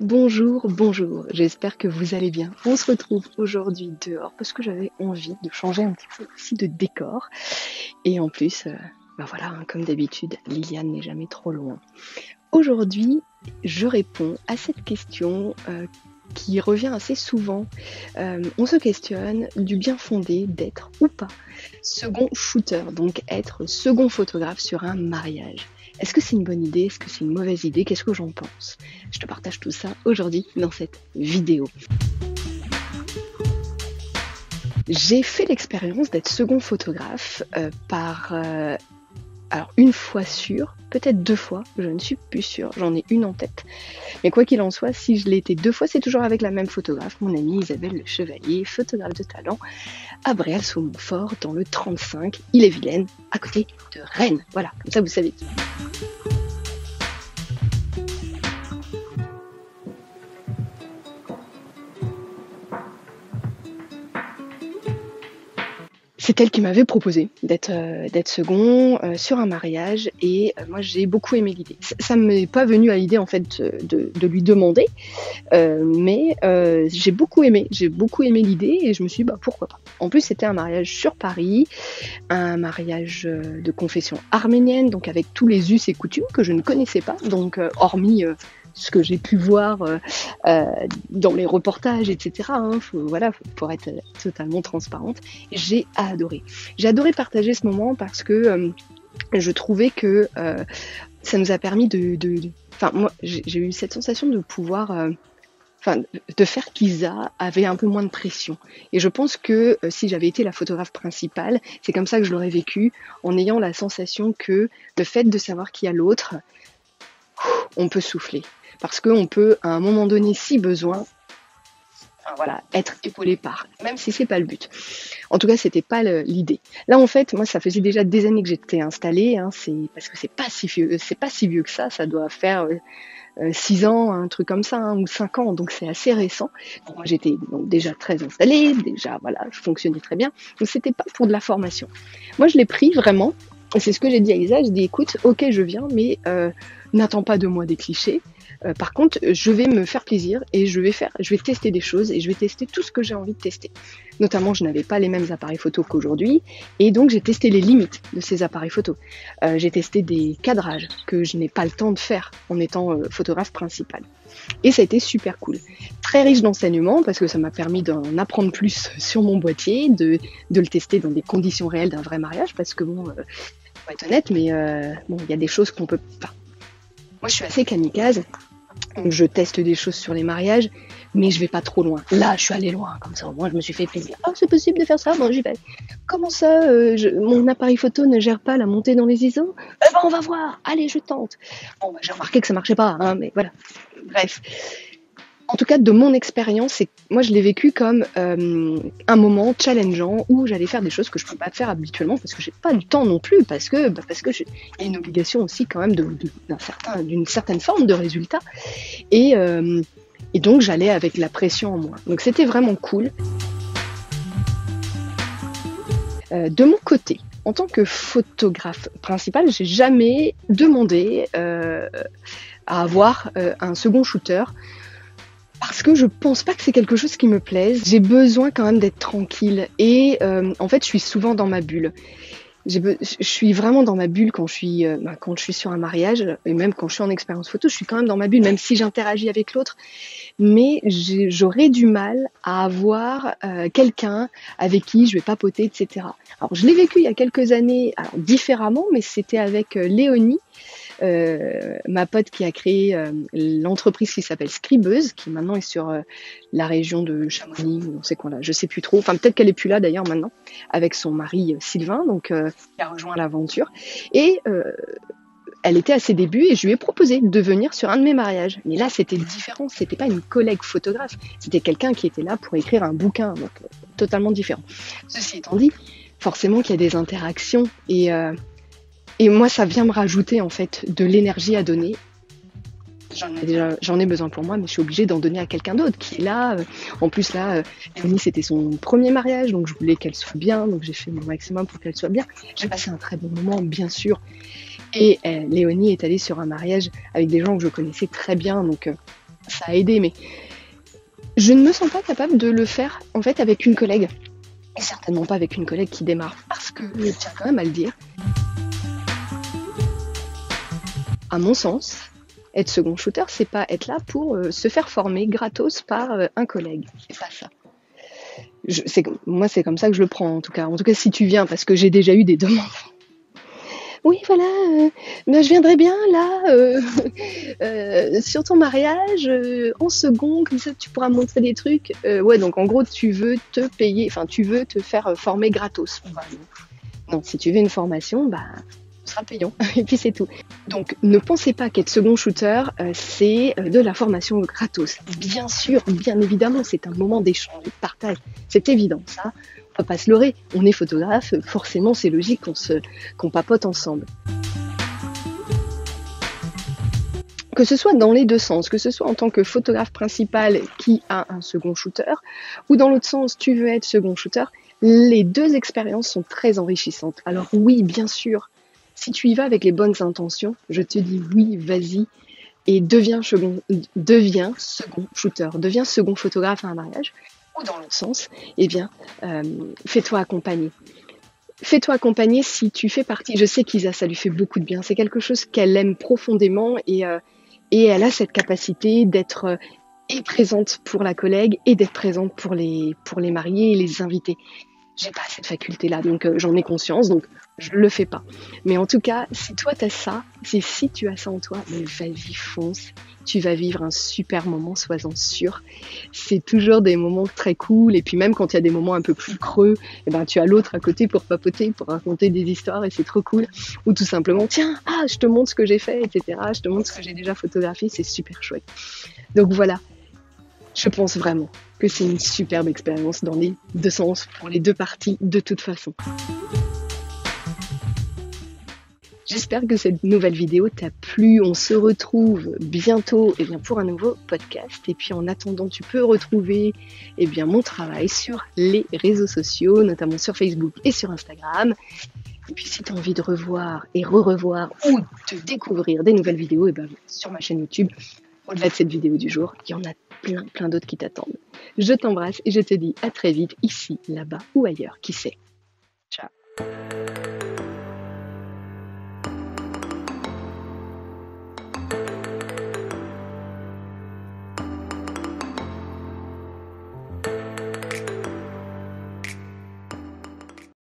Bonjour, bonjour, j'espère que vous allez bien. On se retrouve aujourd'hui dehors parce que j'avais envie de changer un petit peu aussi de décor. Et en plus, voilà, comme d'habitude, Liliane n'est jamais trop loin. Aujourd'hui, je réponds à cette question qui revient assez souvent. On se questionne du bien fondé d'être ou pas second shooter, donc être second photographe sur un mariage. Est-ce que c'est une bonne idée? Est-ce que c'est une mauvaise idée? Qu'est-ce que j'en pense? Je te partage tout ça aujourd'hui dans cette vidéo. J'ai fait l'expérience d'être second photographe alors une fois sûre, peut-être 2 fois, je ne suis plus sûre, j'en ai une en tête. Mais quoi qu'il en soit, si je l'ai été 2 fois, c'est toujours avec la même photographe, mon amie Isabelle Le Chevalier, photographe de talent, à Bréal-sous-Montfort, dans le 35, Ille-et-Vilaine, à côté de Rennes. Voilà, comme ça vous savez. C'est elle qui m'avait proposé d'être second sur un mariage et moi j'ai beaucoup aimé l'idée. Ça ne m'est pas venu à l'idée en fait de lui demander, mais j'ai beaucoup aimé l'idée et je me suis dit pourquoi pas. En plus c'était un mariage sur Paris, un mariage de confession arménienne, donc avec tous les us et coutumes que je ne connaissais pas, donc hormis ce que j'ai pu voir dans les reportages, etc. Pour être totalement transparente. J'ai adoré. J'ai adoré partager ce moment parce que je trouvais que ça nous a permis moi, j'ai eu cette sensation de pouvoir... de faire qu'Isa avait un peu moins de pression. Et je pense que si j'avais été la photographe principale, c'est comme ça que je l'aurais vécu, en ayant la sensation que le fait de savoir qu'il y a l'autre, on peut souffler. Parce qu'on peut, à un moment donné, si besoin, être épaulé par, même si c'est pas le but. En tout cas, c'était pas l'idée. Là, en fait, moi, ça faisait déjà des années que j'étais installée, parce que c'est pas si vieux que ça doit faire 6 ans, un truc comme ça, ou 5 ans, donc c'est assez récent. Donc, moi, j'étais déjà très installée, je fonctionnais très bien, donc c'était pas pour de la formation. Moi, je l'ai pris vraiment, et c'est ce que j'ai dit à Isa, je dis écoute, ok, je viens, mais n'attends pas de moi des clichés. Par contre, je vais me faire plaisir et je vais tester des choses et je vais tester tout ce que j'ai envie de tester. Notamment, je n'avais pas les mêmes appareils photo qu'aujourd'hui et donc j'ai testé les limites de ces appareils photo. J'ai testé des cadrages que je n'ai pas le temps de faire en étant photographe principale. Et ça a été super cool. Très riche d'enseignements parce que ça m'a permis d'en apprendre plus sur mon boîtier, de le tester dans des conditions réelles d'un vrai mariage parce que faut être honnête, mais il y a des choses qu'on peut pas. Moi, je suis assez kamikaze. Je teste des choses sur les mariages, mais je vais pas trop loin. Là, je suis allée loin, comme ça, au moins, je me suis fait plaisir. Ah, c'est possible de faire ça? Bon, j'y vais. Comment ça, mon appareil photo ne gère pas la montée dans les ISO? On va voir. Allez, je tente. Bon, j'ai remarqué que ça marchait pas, mais voilà. Bref. En tout cas, de mon expérience, moi je l'ai vécu comme un moment challengeant où j'allais faire des choses que je ne peux pas faire habituellement parce que j'ai pas du temps non plus, parce que il y a une obligation aussi quand même d'une certaine forme de résultat. Et donc j'allais avec la pression en moi. Donc c'était vraiment cool. De mon côté, en tant que photographe principal, j'ai jamais demandé à avoir un second shooter. Parce que je pense pas que c'est quelque chose qui me plaise. J'ai besoin quand même d'être tranquille. Et en fait, je suis souvent dans ma bulle. Je suis vraiment dans ma bulle quand je suis sur un mariage. Et même quand je suis en expérience photo, je suis quand même dans ma bulle, même si j'interagis avec l'autre. Mais j'aurais du mal à avoir quelqu'un avec qui je vais papoter, etc. Alors, je l'ai vécu il y a quelques années, alors différemment, mais c'était avec Léonie. Ma pote qui a créé l'entreprise qui s'appelle Scribeuse, qui maintenant est sur la région de Chamonix, ou on sait quoi là, je sais plus trop. Enfin, peut-être qu'elle est plus là d'ailleurs maintenant, avec son mari Sylvain, donc qui a rejoint l'aventure. Et elle était à ses débuts et je lui ai proposé de venir sur un de mes mariages. Mais là, c'était différent. C'était pas une collègue photographe, c'était quelqu'un qui était là pour écrire un bouquin, donc totalement différent. Ceci étant dit, forcément qu'il y a des interactions et moi, ça vient me rajouter en fait de l'énergie à donner. J'en ai besoin pour moi, mais je suis obligée d'en donner à quelqu'un d'autre qui est là. En plus là, Léonie, c'était son premier mariage, donc je voulais qu'elle soit bien, donc j'ai fait mon maximum pour qu'elle soit bien. J'ai passé un très bon moment, bien sûr. Et Léonie est allée sur un mariage avec des gens que je connaissais très bien, donc ça a aidé, mais je ne me sens pas capable de le faire en fait avec une collègue. Et certainement pas avec une collègue qui démarre, parce que je tiens quand même à le dire. À mon sens, être second shooter, c'est pas être là pour se faire former gratos par un collègue. C'est pas ça. Moi, c'est comme ça que je le prends, en tout cas. En tout cas, si tu viens, parce que j'ai déjà eu des demandes. Oui, voilà, je viendrai bien là, sur ton mariage, en second, comme ça tu pourras me montrer des trucs. Ouais, donc en gros, tu veux te payer, enfin, tu veux te faire former gratos. Bah, non, si tu veux une formation, ce sera payant, et puis c'est tout. Donc, ne pensez pas qu'être second shooter, c'est de la formation gratos. Bien sûr, bien évidemment, c'est un moment d'échange, de partage. C'est évident, ça. On va pas se leurrer, on est photographe, forcément c'est logique qu'on papote ensemble. Que ce soit dans les deux sens, que ce soit en tant que photographe principal qui a un second shooter, ou dans l'autre sens, tu veux être second shooter, les deux expériences sont très enrichissantes. Alors oui, bien sûr, si tu y vas avec les bonnes intentions, je te dis oui, vas-y, et deviens second shooter, deviens second photographe à un mariage. Ou dans l'autre sens, fais-toi accompagner. Fais-toi accompagner si tu fais partie. Je sais qu'Isa, ça lui fait beaucoup de bien. C'est quelque chose qu'elle aime profondément et elle a cette capacité d'être et présente pour la collègue et d'être présente pour les mariés et les invités. J'ai pas cette faculté-là, donc j'en ai conscience, donc je le fais pas. Mais en tout cas, si toi t'as ça, si tu as ça en toi, vas-y, fonce. Tu vas vivre un super moment, sois-en sûr. C'est toujours des moments très cool, et puis même quand il y a des moments un peu plus creux, tu as l'autre à côté pour papoter, pour raconter des histoires, et c'est trop cool. Ou tout simplement, tiens, je te montre ce que j'ai fait, etc. Je te montre ce que j'ai déjà photographié, c'est super chouette. Donc voilà, je pense vraiment que c'est une superbe expérience dans les deux sens, pour les deux parties, de toute façon. J'espère que cette nouvelle vidéo t'a plu. On se retrouve bientôt pour un nouveau podcast. Et puis en attendant, tu peux retrouver mon travail sur les réseaux sociaux, notamment sur Facebook et sur Instagram. Et puis si tu as envie de revoir et re-revoir ou de découvrir des nouvelles vidéos, sur ma chaîne YouTube, au-delà de cette vidéo du jour, il y en a plein d'autres qui t'attendent. Je t'embrasse et je te dis à très vite, ici, là-bas ou ailleurs, qui sait. Ciao.